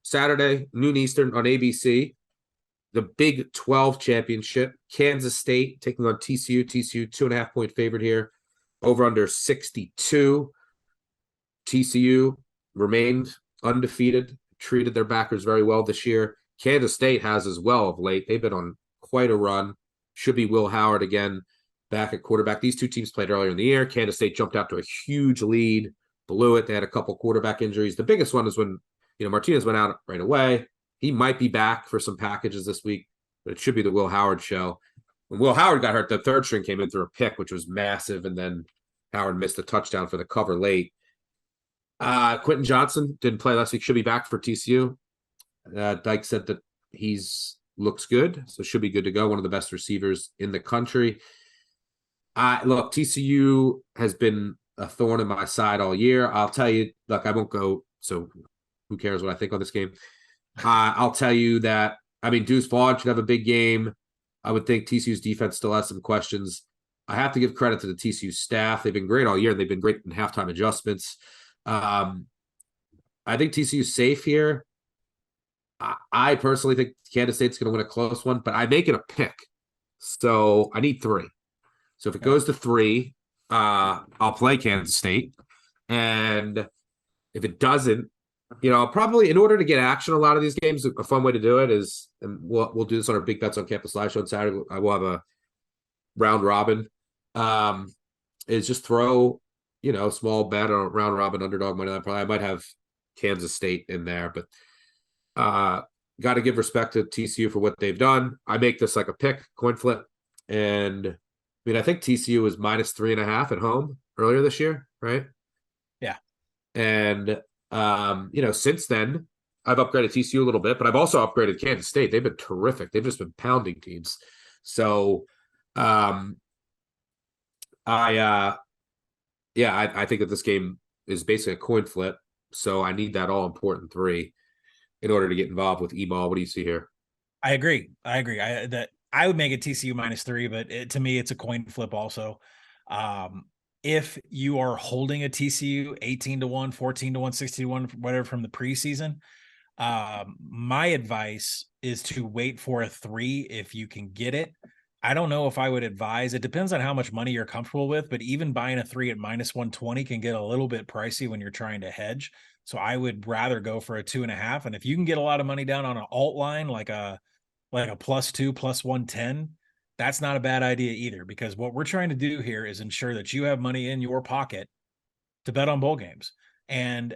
Saturday, noon Eastern on ABC, the Big 12 championship. Kansas State taking on TCU. TCU 2.5-point favorite here. Over under 62. TCU remained undefeated, treated their backers very well this year. Kansas State has as well of late. They've been on quite a run. Should be Will Howard again back at quarterback. These two teams played earlier in the year. Kansas State jumped out to a huge lead, blew it. They had a couple quarterback injuries. The biggest one is when Martinez went out right away. He might be back for some packages this week, but it should be the Will Howard show. When Will Howard got hurt, the third string came in through a pick, which was massive, and then Howard missed a touchdown for the cover late. Quentin Johnson didn't play last week. Should be back for TCU. Dyke said that he's looks good, so should be good to go. One of the best receivers in the country. Look, TCU has been a thorn in my side all year. I'll tell you, look, I won't go, so who cares what I think on this game? I'll tell you that, Deuce Vaughn should have a big game. I would think TCU's defense still has some questions. I have to give credit to the TCU staff. They've been great all year. They've been great in halftime adjustments. I think TCU's safe here. I personally think Kansas State's going to win a close one, but I make it a pick. So I need 3. So if it goes to 3, I'll play Kansas State. And if it doesn't, probably in order to get action a lot of these games, a fun way to do it is, and we'll do this on our Big Bets on Campus live show on Saturday. I will have a round robin. Is just throw, small bet on a round robin underdog money line. Probably I might have Kansas State in there, but got to give respect to TCU for what they've done. I make this like a pick, coin flip, and I think TCU was minus 3.5 at home earlier this year, right? Yeah. And since then, I've upgraded TCU a little bit, but I've also upgraded Kansas State. They've been terrific. They've just been pounding teams. So, I think that this game is basically a coin flip. So I need that all important 3 in order to get involved with E-ball. What do you see here? I agree. I would make it TCU minus 3, but to me, it's a coin flip also. If you are holding a TCU 18-1, 14-1, 16-1, whatever from the preseason, my advice is to wait for a 3 if you can get it. I don't know if I would advise. It depends on how much money you're comfortable with, but even buying a 3 at minus 120 can get a little bit pricey when you're trying to hedge. So I would rather go for a 2.5. And if you can get a lot of money down on an alt line, like a +2, +110, that's not a bad idea either, because what we're trying to do here is ensure that you have money in your pocket to bet on bowl games. And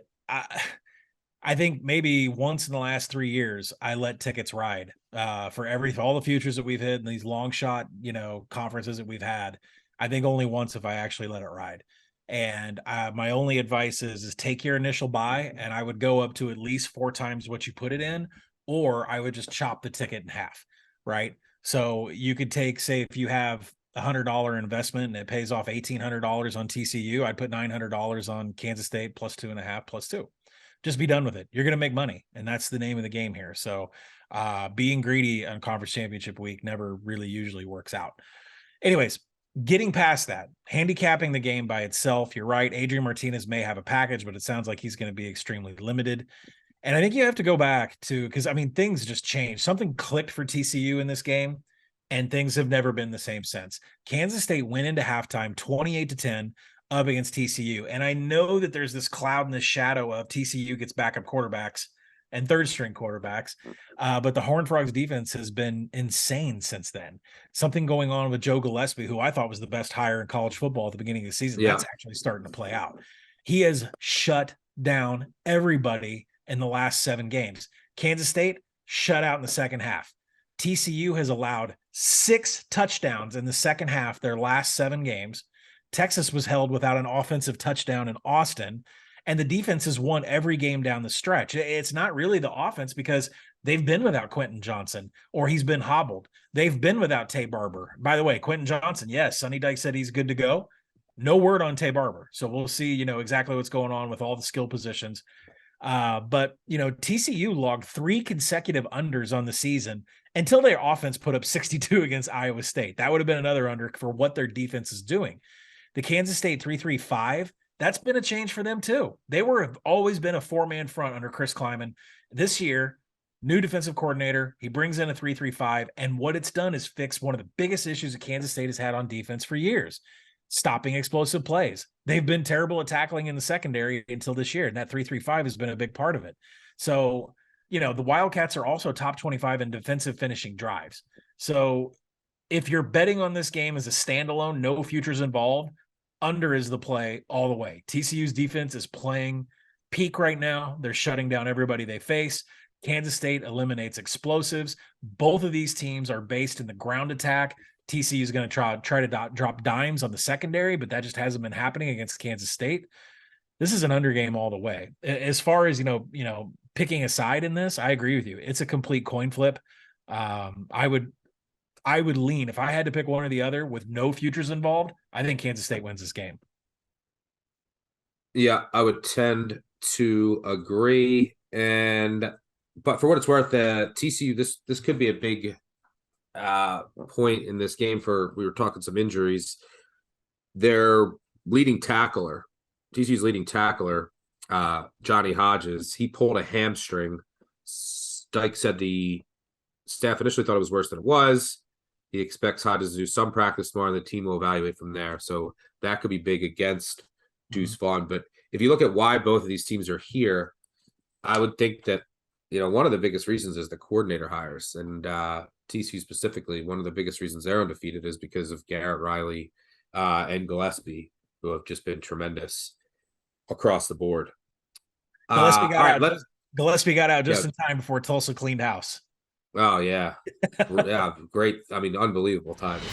I think maybe once in the last 3 years, I let tickets ride for all the futures that we've hit and these long shot, conferences that we've had. I think only once have I actually let it ride. And my only advice is take your initial buy, and I would go up to at least 4 times what you put it in, or I would just chop the ticket in half, right? So you could take, say, if you have $100 investment and it pays off $1,800 on TCU, I'd put $900 on Kansas State +2.5, +2. Just be done with it. You're going to make money, and that's the name of the game here. So being greedy on conference championship week never really usually works out. Anyways, getting past that, handicapping the game by itself, you're right. Adrian Martinez may have a package, but it sounds like he's going to be extremely limited. And I think you have to go back to, because things just changed. Something clicked for TCU in this game, and things have never been the same since. Kansas State went into halftime 28-10 up against TCU. And I know that there's this cloud in the shadow of TCU gets backup quarterbacks and third string quarterbacks. But the Horned Frogs defense has been insane since then. Something going on with Joe Gillespie, who I thought was the best hire in college football at the beginning of the season. Yeah. That's actually starting to play out. He has shut down everybody in the last 7 games. Kansas State shut out in the second half. TCU has allowed 6 touchdowns in the second half their last 7 games. Texas was held without an offensive touchdown in Austin, and the defense has won every game down the stretch. It's not really the offense, because they've been without Quentin Johnson, or he's been hobbled. They've been without Tay Barber. By the way, Quentin Johnson, yes, Sonny Dyke said he's good to go. No word on Tay Barber. So we'll see, exactly what's going on with all the skill positions. But TCU logged 3 consecutive unders on the season until their offense put up 62 against Iowa State. That would have been another under for what their defense is doing. The Kansas State 3-3-5, That's been a change for them too. They have always been a 4-man front under Chris Kleiman. This year, new defensive coordinator, he brings in a 3-3-5, and what it's done is fix one of the biggest issues that Kansas State has had on defense for years: stopping explosive plays. They've been terrible at tackling in the secondary until this year, and that 3-3-5 has been a big part of it. So, the Wildcats are also top 25 in defensive finishing drives. So if you're betting on this game as a standalone, no futures involved, under is the play all the way. TCU's defense is playing peak right now. They're shutting down everybody they face. Kansas State eliminates explosives. Both of these teams are based in the ground attack. TCU is going to try to drop dimes on the secondary, but that just hasn't been happening against Kansas State. This is an under game all the way. As far as, picking a side in this, I agree with you. It's a complete coin flip. I would lean, if I had to pick one or the other with no futures involved, I think Kansas State wins this game. Yeah, I would tend to agree. But for what it's worth, TCU, this could be a big point in this game. We were talking some injuries. Their leading tackler, TCU's leading tackler, Johnny Hodges, he pulled a hamstring. Dyke said the staff initially thought it was worse than it was. He expects Hodges to do some practice tomorrow, and the team will evaluate from there. So that could be big against Deuce Vaughn. But if you look at why both of these teams are here, I would think that, one of the biggest reasons is the coordinator hires. And TCU specifically, one of the biggest reasons they're undefeated is because of Garrett Riley and Gillespie, who have just been tremendous across the board. Gillespie got out just in time before Tulsa cleaned house. Oh, yeah. Yeah, great. I mean, unbelievable timing.